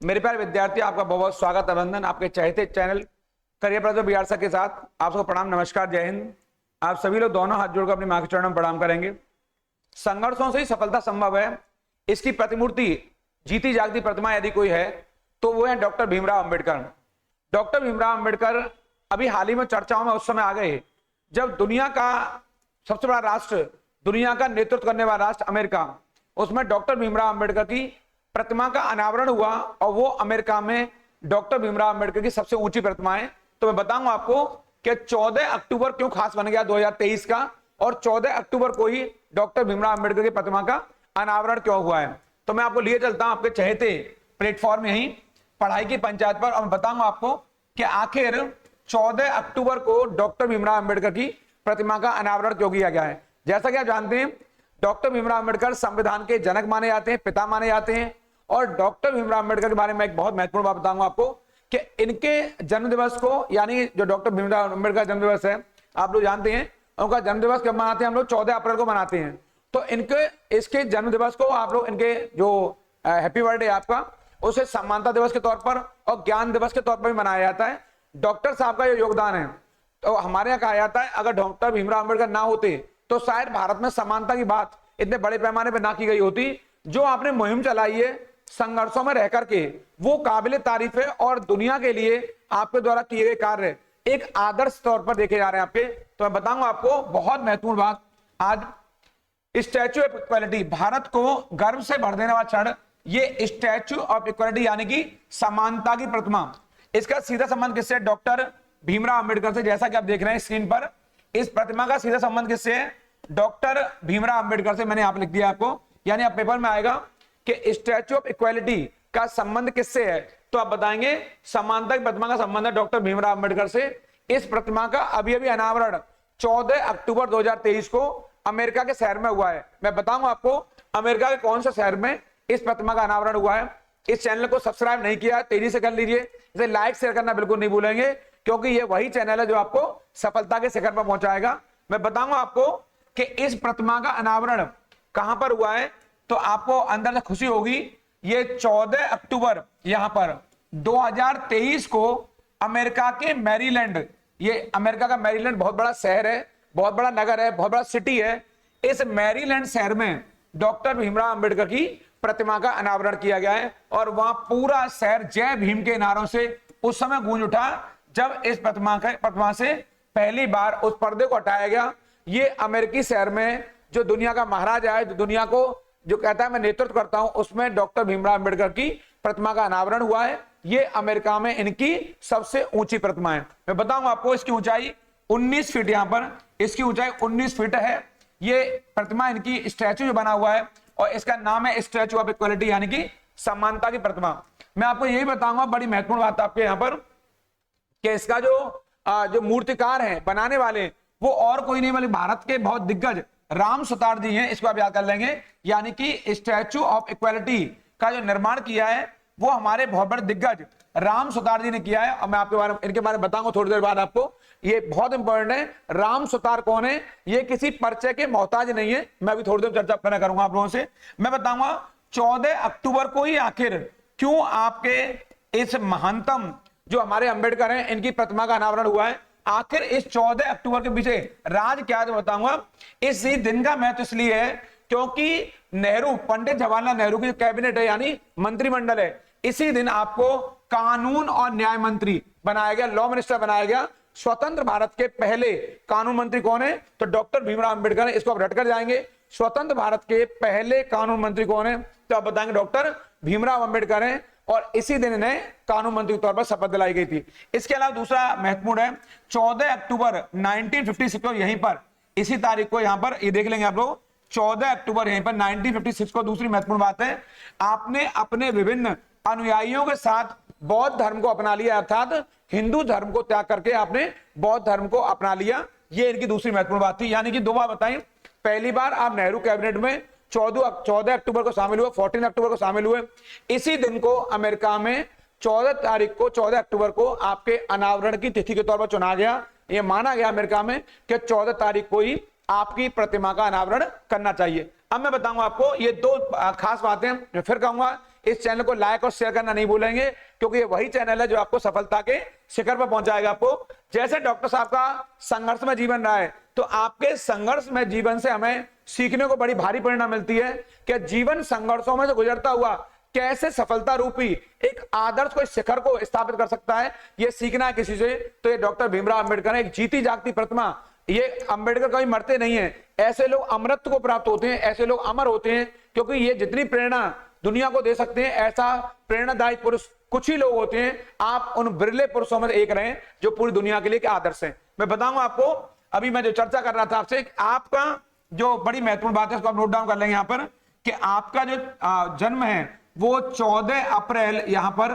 मेरे प्यारे विद्यार्थी, आपका बहुत बहुत स्वागत अभिनंदन आपके चहेते channel career Pradeep Bihar sir के साथ। आप सबको प्रणाम, नमस्कार, जय हिंद। आप सभी लोग दोनों हाथ जोड़कर अपनी मां के चरणों में प्रणाम करेंगे। संघर्षों से ही सफलता संभव है, इसकी प्रतिमूर्ति जीती जागती प्रतिमा यदि कोई है तो वो है डॉक्टर भीमराव अंबेडकर। डॉक्टर भीमराव अंबेडकर अभी हाल ही में चर्चाओं में उस समय आ गए जब दुनिया का सबसे बड़ा राष्ट्र, दुनिया का नेतृत्व करने वाला राष्ट्र अमेरिका, उसमें डॉक्टर भीमराव अंबेडकर की प्रतिमा का अनावरण हुआ और वो अमेरिका में डॉक्टर भीमराव अंबेडकर की सबसे ऊंची प्रतिमा है। तो मैं बताऊंगा आपको कि 14 अक्टूबर क्यों खास बन गया 2023 का, और 14 अक्टूबर को ही डॉक्टर भीमराव अंबेडकर की प्रतिमा का अनावरण क्यों हुआ है। तो मैं आपको लिए चलता हूं आपके चहेते प्लेटफॉर्म यही पढ़ाई की पंचायत पर, और मैं बताऊंगा आपको कि आखिर 14 अक्टूबर को डॉक्टर भीमराव अंबेडकर की प्रतिमा का अनावरण क्यों किया गया है। जैसा कि आप जानते हैं, डॉक्टर भीमराव अंबेडकर संविधान के जनक माने जाते हैं, पिता माने जाते हैं। और डॉक्टर भीमराव अंबेडकर के बारे में एक बहुत महत्वपूर्ण बात बताऊंगा आपको कि इनके जन्म दिवस को, यानी जो डॉक्टर भीमराव अंबेडकर का जन्म दिवस है, आप लोग जानते हैं उनका जन्म दिवस कब मनाते हैं हम लोग? 14 अप्रैल को मनाते हैं। तो इसके जन्म दिवस को आप लोग इनके जो हैप्पी बर्थडे आपका, उसे समानता दिवस के तौर पर और ज्ञान दिवस के तौर पर भी मनाया जाता है। डॉक्टर साहब का जो योगदान है, तो हमारे यहाँ कहा जाता है अगर डॉक्टर भीमराव अंबेडकर ना होते तो शायद भारत में समानता की बात इतने बड़े पैमाने पर ना की गई होती। जो आपने मुहिम चलाई है संघर्षों में रह करके, वो काबिले तारीफ है और दुनिया के लिए आपके द्वारा किए गए कार्य एक आदर्श तौर पर देखे जा रहे हैं आपके। तो मैं बताऊंगा आपको बहुत महत्वपूर्ण बात। आज स्टैच्यू ऑफ इक्वालिटी, भारत को गर्व से भर देने वाला क्षण, ये स्टैच्यू ऑफ इक्वालिटी यानी कि समानता की प्रतिमा, इसका सीधा संबंध किससे? डॉक्टर भीमराव अंबेडकर से। जैसा कि आप देख रहे हैं स्क्रीन पर, इस प्रतिमा का सीधा संबंध किससे है? डॉक्टर भीमराव अंबेडकर से। मैंने आप लिख दिया आपको, यानी आप पेपर में आएगा कि स्टैच्यू ऑफ इक्वालिटी का संबंध किससे है, तो आप बताएंगे समानता की प्रतिमा का संबंध है डॉक्टर भीमराव अंबेडकर से। इस प्रतिमा का अभी अभी अनावरण 14 अक्टूबर 2023 को अमेरिका के शहर में हुआ है। मैं बताऊंगा आपको अमेरिका के कौन से शहर में इस प्रतिमा का अनावरण हुआ है। इस चैनल को सब्सक्राइब नहीं किया, तेजी से कर लीजिए। इसे लाइक शेयर करना बिल्कुल नहीं भूलेंगे, क्योंकि ये वही चैनल है जो आपको सफलता के शिखर पर पहुंचाएगा। मैं बताऊंगा आपको कि इस प्रतिमा का अनावरण कहां पर हुआ है, तो आपको अंदर से खुशी होगी। ये 14 अक्टूबर यहां पर 2023 को अमेरिका के मैरीलैंड, ये अमेरिका का मैरीलैंड बहुत बड़ा शहर है, बहुत बड़ा नगर है, बहुत बड़ा सिटी है। इस मैरीलैंड शहर में डॉक्टर भीमराव अंबेडकर की प्रतिमा का अनावरण किया गया है, और वहां पूरा शहर जय भीम के नारों से उस समय गूंज उठा जब इस प्रतिमा से पहली बार उस पर्दे को हटाया गया। ये अमेरिकी शहर में जो दुनिया का महाराजा है, जो दुनिया को जो कहता है मैं नेतृत्व करता हूं, उसमें डॉक्टर भीमराव अंबेडकर की प्रतिमा का अनावरण हुआ है। ये अमेरिका में इनकी सबसे ऊंची प्रतिमा है। मैं बताऊंगा आपको इसकी ऊंचाई 19 फीट, यहां पर इसकी ऊंचाई 19 फीट है। ये प्रतिमा, इनकी स्टैच्यू जो बना हुआ है, और इसका नाम है स्टैच्यू ऑफ इक्वालिटी यानी कि समानता की प्रतिमा। मैं आपको यही बताऊंगा, बड़ी महत्वपूर्ण बात आपके यहां पर, कि इसका जो मूर्तिकार है, बनाने वाले, वो और कोई नहीं बल्कि भारत के बहुत दिग्गज राम सुतार जी हैं। इसको आप याद कर लेंगे, यानी कि स्टैच्यू ऑफ इक्वालिटी का जो निर्माण किया है वो हमारे बहुत बड़े दिग्गज राम सुतार जी ने किया है। और मैं आपके बारे में, इनके बारे में बताऊंगा थोड़ी देर बाद आपको। ये बहुत इंपॉर्टेंट है। राम सुतार कौन है? ये किसी परिचय के मोहताज नहीं है। मैं अभी थोड़ी देर चर्चा करना करूंगा आप लोगों से। मैं बताऊंगा 14 अक्टूबर को ही आखिर क्यों आपके इस महानतम जो हमारे अंबेडकर हैं, इनकी प्रतिमा का अनावरण हुआ है। आखिर इस 14 अक्टूबर के पीछे राज क्या है, तो बताऊंगा। इस दिन का महत्व इसलिए है क्योंकि नेहरू, पंडित जवाहरलाल नेहरू की जो कैबिनेट है यानी मंत्रिमंडल है, इसी दिन आपको कानून और न्याय मंत्री बनाया गया, लॉ मिनिस्टर बनाया गया। स्वतंत्र भारत के पहले कानून मंत्री कौन है? तो डॉक्टर भीमराव अंबेडकर है। इसको आप रट कर जाएंगे, स्वतंत्र भारत के पहले कानून मंत्री कौन है? तो आप बताएंगे डॉक्टर भीमराव अंबेडकर है। और इसी दिन इन्हें कानून मंत्री के तौर पर शपथ दिलाई गई थी। इसके अलावा दूसरा महत्वपूर्ण है 14 अक्टूबर 1956 को, यहीं पर इसी तारीख को, यहां पर ये देख लेंगे आप लोग, 14 अक्टूबर यहीं पर 1956 को। दूसरी महत्वपूर्ण बात है, आपने अपने विभिन्न अनुयायियों के साथ बौद्ध धर्म को अपना लिया, अर्थात हिंदू धर्म को त्याग करके आपने बौद्ध धर्म को अपना लिया। ये इनकी दूसरी महत्वपूर्ण बात थी। यानी कि दो बार बताई, पहली बार आप नेहरू कैबिनेट में 14 अक्टूबर को शामिल हुए, 14 अक्टूबर को शामिल हुए। इसी दिन को अमेरिका में 14 अक्टूबर को आपके अनावरण की तिथि के तौर पर चुना गया। यह माना गया अमेरिका में कि 14 तारीख को ही आपकी प्रतिमा का अनावरण करना चाहिए। अब मैं बताऊंगा आपको ये दो खास बातें, मैं फिर कहूंगा इस चैनल को लाइक और शेयर करना नहीं भूलेंगे, क्योंकि ये वही चैनल है जो आपको सफलता के शिखर पर पहुंचाएगा। आपको जैसे डॉक्टर साहब का संघर्ष में जीवन रहा है, तो आपके संघर्ष में जीवन से हमें सीखने को बड़ी भारी प्रेरणा मिलती है कि जीवन संघर्षों में से गुजरता हुआ कैसे सफलता रूपी एक आदर्श को, शिखर को स्थापित कर सकता है। ये सीखना है किसी से, तो ये डॉक्टर भीमराव अंबेडकर है, एक जीती जागती प्रतिमा। ये अंबेडकर कभी मरते नहीं है, ऐसे लोग अमरत्व को प्राप्त होते हैं, ऐसे लोग अमर होते हैं, क्योंकि ये जितनी प्रेरणा दुनिया को दे सकते हैं, ऐसा प्रेरणादायी पुरुष कुछ ही लोग होते हैं। आप उन बिरले पुरुषों में एक रहे जो पूरी दुनिया के लिए एक आदर्श है। मैं बताऊंगा आपको, अभी मैं जो चर्चा कर रहा था आपसे, आपका जो बड़ी महत्वपूर्ण बात है उसको आप नोट डाउन कर लेंगे यहाँ पर, कि आपका जो जन्म है वो 14 अप्रैल यहाँ पर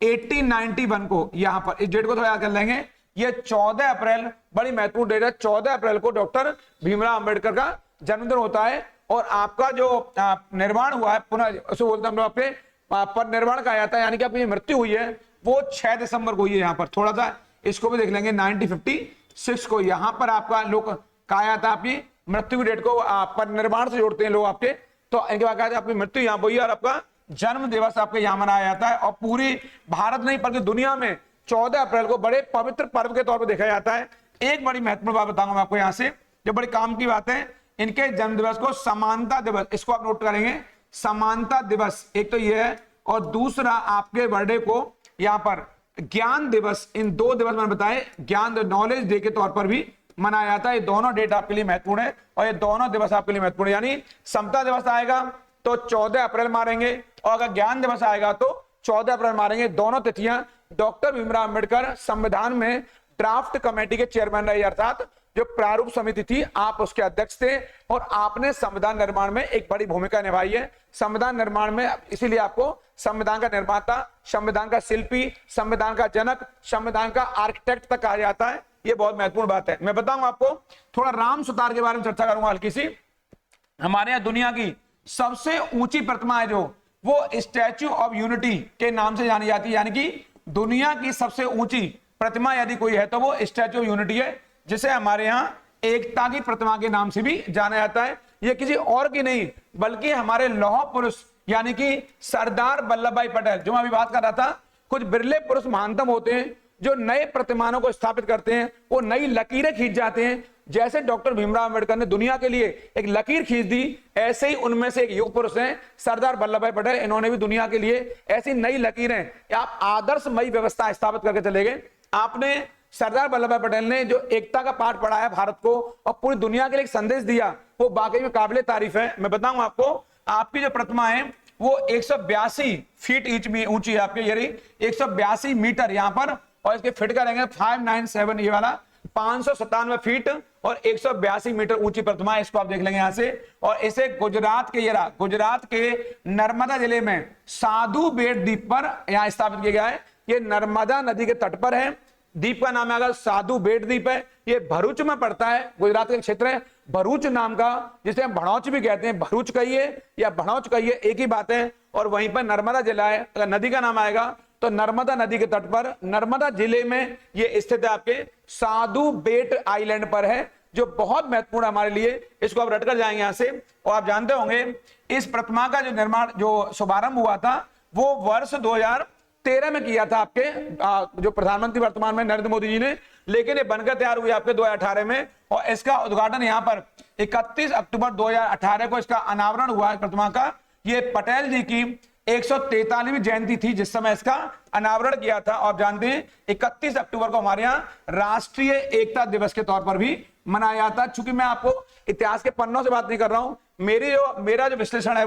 1891 को, यहाँ पर इस डेट को थोड़ा याद कर लेंगे, ये 14 अप्रैल बड़ी महत्वपूर्ण डेट है। 14 अप्रैल को डॉक्टर भीमराव अंबेडकर का जन्मदिन होता है। और आपका जो निर्माण हुआ है, पुनः उसे बोलते हैं हम लोग अपने पर निर्माण कहा जाता है, यानी कि आपकी मृत्यु हुई है वो 6 दिसंबर को हुई है। यहाँ पर थोड़ा सा इसको भी देख लेंगे, 1956 को यहाँ पर आपका लोग कहा जाता है, आपकी मृत्यु की डेट को पर निर्माण से जोड़ते हैं लोग आपके, तो इनके बाद कहा जाता है आपकी मृत्यु यहाँ हुई है और आपका जन्म दिवस आपके यहाँ मनाया जाता है। और पूरी भारत नहीं बल्कि दुनिया में 14 अप्रैल को बड़े पवित्र पर्व के तौर पर देखा जाता है। एक बड़ी महत्वपूर्ण बात बताऊंगा मैं आपको यहाँ से, जो बड़ी काम की बात है, इनके जन्म दिवस को समानता दिवस, इसको आप नोट करेंगे, समानता दिवस एक तो ये है, और दूसरा आपके बर्थडे को यहाँ पर ज्ञान दिवस, इन 2 दिवस मैंने बताए, ज्ञान नॉलेज डे के तौर पर भी मनाया जाता है। ये दोनों डेट आपके लिए महत्वपूर्ण है और ये दोनों दिवस आपके लिए महत्वपूर्ण है। यानी समता दिवस आएगा तो 14 अप्रैल मारेंगे, और अगर ज्ञान दिवस आएगा तो 14 अप्रैल मारेंगे। दोनों तिथियां डॉक्टर भीमराव अंबेडकर संविधान में ड्राफ्ट कमेटी के चेयरमैन रहे, अर्थात जो प्रारूप समिति थी आप उसके अध्यक्ष थे, और आपने संविधान निर्माण में एक बड़ी भूमिका निभाई है। संविधान निर्माण में इसीलिए आपको संविधान का निर्माता, संविधान का शिल्पी, संविधान का जनक, संविधान का आर्किटेक्ट तक कहा जाता है। ये बहुत महत्वपूर्ण बात है। मैं बताऊंगा आपको, थोड़ा राम सुतार के बारे में चर्चा करूंगा हल्की सी। हमारे यहाँ दुनिया की सबसे ऊंची प्रतिमा है जो, वो स्टैच्यू ऑफ यूनिटी के नाम से जानी जाती है, यानी कि दुनिया की सबसे ऊंची प्रतिमा यदि कोई है तो वो स्टैच्यू ऑफ यूनिटी है, जिसे हमारे यहाँ एकता की प्रतिमा के नाम से भी जाना जाता है। ये किसी और की नहीं बल्कि हमारे लौह पुरुष यानी कि सरदार वल्लभ भाई पटेल, जो मैं अभी बात कर रहा था। कुछ बिरले पुरुष महानतम होते हैं जो नए प्रतिमानों को स्थापित करते हैं, वो नई लकीरें खींच जाते हैं। जैसे डॉक्टर भीमराव अंबेडकर ने दुनिया के लिए एक लकीर खींच दी, ऐसे ही उनमें से एक युग पुरुष हैं सरदार वल्लभ भाई पटेल। इन्होंने भी दुनिया के लिए ऐसी नई लकीरें, आप आदर्शमयी व्यवस्था स्थापित करके चले गए। आपने सरदार वल्लभ भाई पटेल ने जो एकता का पाठ पढ़ाया भारत को और पूरी दुनिया के लिए एक संदेश दिया, वो वाकई में काबिले तारीफ है। मैं बताऊं आपको, आपकी जो प्रतिमा है वो 182 फीट ऊंची है आपके, यानी 182 मीटर यहाँ पर, और इसके फिट करेंगे 597, ये वाला 597 फीट और 182 मीटर ऊंची प्रतिमा है। इसको आप देख लेंगे यहाँ से। और इसे गुजरात के, गुजरात के नर्मदा जिले में साधु बेट द्वीप पर यहाँ स्थापित किया गया है। ये नर्मदा नदी के तट पर है। द्वीप का नाम है साधु बेट द्वीप है। ये भरूच में पड़ता है, गुजरात का क्षेत्र है भरूच नाम का, जिसे हम भड़ौच भी कहते हैं। भरूच कहिए या भड़ौच कहिए, एक ही बात है। और वहीं पर नर्मदा जिला है। अगर नदी का नाम आएगा तो नर्मदा नदी के तट पर, नर्मदा जिले में ये स्थित है, आपके साधु बेट आइलैंड पर है, जो बहुत महत्वपूर्ण है हमारे लिए। इसको आप रटकर जाएंगे यहां से। और आप जानते होंगे इस प्रतिमा का जो निर्माण, जो शुभारंभ हुआ था, वो वर्ष 2013 में किया था आपके जो प्रधानमंत्री वर्तमान में नरेंद्र मोदी जी ने, लेकिन ये बनकर तैयार हुई आपके 2018 में। और इसका उद्घाटन यहाँ पर 31 अक्टूबर 2018 को इसका अनावरण हुआ है प्रतिमा का। ये पटेल जी की 143वीं जयंती थी जिस समय इसका अनावरण किया था। और जानते हैं 31 अक्टूबर को हमारे यहाँ राष्ट्रीय एकता दिवस के तौर पर भी मनाया जाता है। चूंकि मैं आपको इतिहास के पन्नों से बात नहीं कर रहा हूं, मेरा जो विश्लेषण है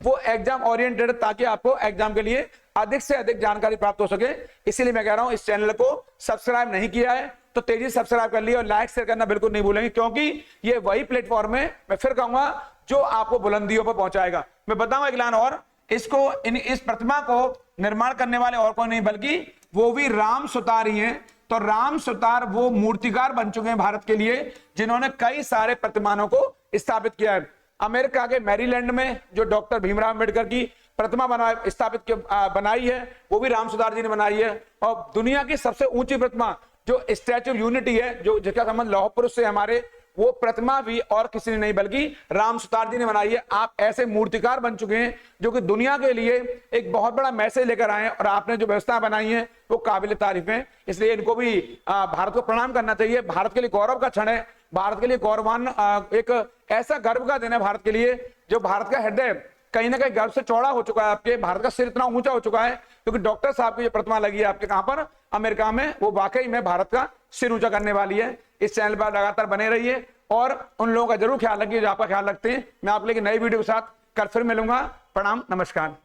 वो एग्जाम ओरिएंटेड, ताकि आपको एग्जाम के लिए अधिक से अधिक जानकारी प्राप्त हो सके। इसीलिए मैं कह रहा हूं, इस चैनल को सब्सक्राइब नहीं किया है तो तेजी से सब्सक्राइब कर लिए, और लाइक शेयर करना बिल्कुल नहीं भूलेंगे, क्योंकि ये वही प्लेटफॉर्म है, मैं फिर कहूंगा, जो आपको बुलंदियों पर पहुंचाएगा। मैं बताऊंगा एक लाइन और, इसको इस प्रतिमा को निर्माण करने वाले और कोई नहीं बल्कि वो भी राम सुतार ही हैं। तो राम सुतार वो मूर्तिकार बन चुके हैं भारत के लिए, जिन्होंने कई सारे प्रतिमानों को स्थापित किया है। अमेरिका के मैरीलैंड में जो डॉक्टर भीमराव अंबेडकर की प्रतिमा बनाई है, वो भी राम सुतार जी ने बनाई है। और दुनिया की सबसे ऊंची प्रतिमा जो स्टैच्यू ऑफ यूनिटी है, जो जिसका संबंध लौह पुरुष से हमारे वो प्रतिमा भी और किसी ने नहीं बल्कि राम सुतार जी ने बनाई है। आप ऐसे मूर्तिकार बन चुके हैं जो कि दुनिया के लिए एक बहुत बड़ा मैसेज लेकर आए हैं, और आपने जो व्यवस्था बनाई है वो काबिल तारीफ है। इसलिए इनको भी भारत को प्रणाम करना चाहिए। भारत के लिए गौरव का क्षण है, भारत के लिए गौरवान एक ऐसा गर्व का दिन है भारत के लिए, जो भारत का हृदय कहीं ना कहीं गर्व से चौड़ा हो चुका है। आपके भारत का सिर इतना ऊंचा हो चुका है क्योंकि डॉक्टर साहब की जो प्रतिमा लगी है आपके कहां पर, अमेरिका में, वो वाकई में भारत का सिर ऊंचा करने वाली है। इस चैनल पर लगातार बने रहिए और उन लोगों का जरूर ख्याल रखिए जो आपका ख्याल रखते हैं। मैं आप लोग नई वीडियो के साथ कल फिर मिलूंगा। प्रणाम, नमस्कार।